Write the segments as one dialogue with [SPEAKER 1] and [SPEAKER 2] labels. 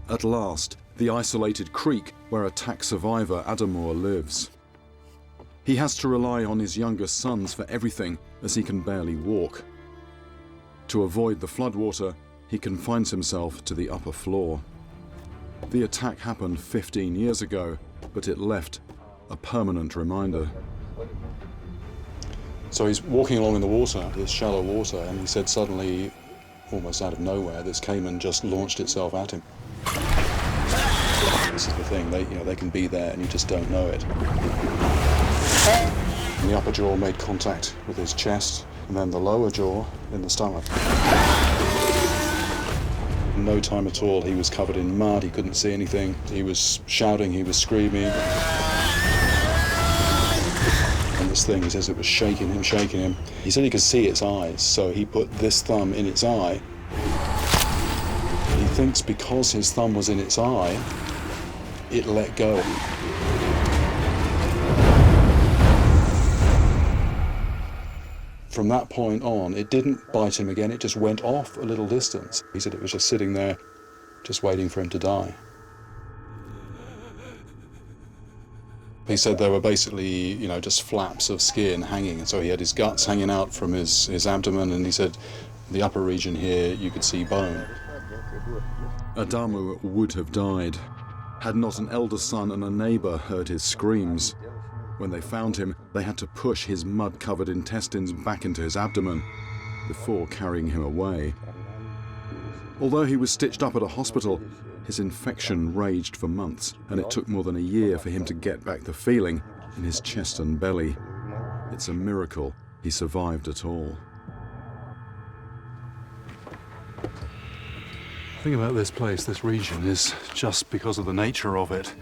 [SPEAKER 1] At last, the isolated creek where attack survivor Adamor lives. He has to rely on his younger sons for everything, as he can barely walk. To avoid the floodwater, he confines himself to the upper floor. The attack happened 15 years ago, but it left a permanent reminder. So he's walking along in the water, this shallow water, and he said suddenly, almost out of nowhere, this Caiman just launched itself at him. This is the thing, they can be there and you just don't know it. And the upper jaw made contact with his chest, and then the lower jaw in the stomach. In no time at all, he was covered in mud, he couldn't see anything. He was shouting, he was screaming. And this thing, he says it was shaking him. He said he could see its eyes, so he put this thumb in its eye. He thinks because his thumb was in its eye, it let go. From that point on, it didn't bite him again, it just went off a little distance. He said it was just sitting there, just waiting for him to die. He said there were basically, just flaps of skin hanging, and so he had his guts hanging out from his abdomen, and he said the upper region here, you could see bone. Adamu would have died, had not an elder son and a neighbour heard his screams. When they found him, they had to push his mud-covered intestines back into his abdomen before carrying him away. Although he was stitched up at a hospital, his infection raged for months, and it took more than a year for him to get back the feeling in his chest and belly. It's a miracle he survived at all. The thing about this place, this region, is just because of the nature of it,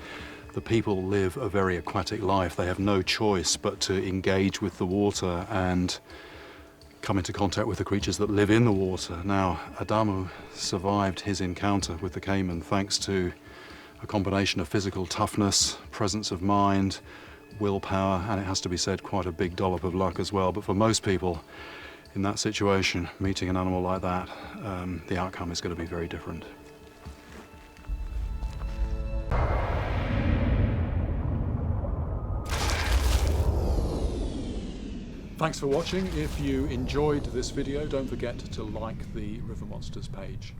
[SPEAKER 1] the people live a very aquatic life. They have no choice but to engage with the water and come into contact with the creatures that live in the water. Now, Adamu survived his encounter with the Caiman thanks to a combination of physical toughness, presence of mind, willpower, and it has to be said, quite a big dollop of luck as well. But for most people in that situation, meeting an animal like that, the outcome is going to be very different. Thanks for watching. If you enjoyed this video, don't forget to like the River Monsters page.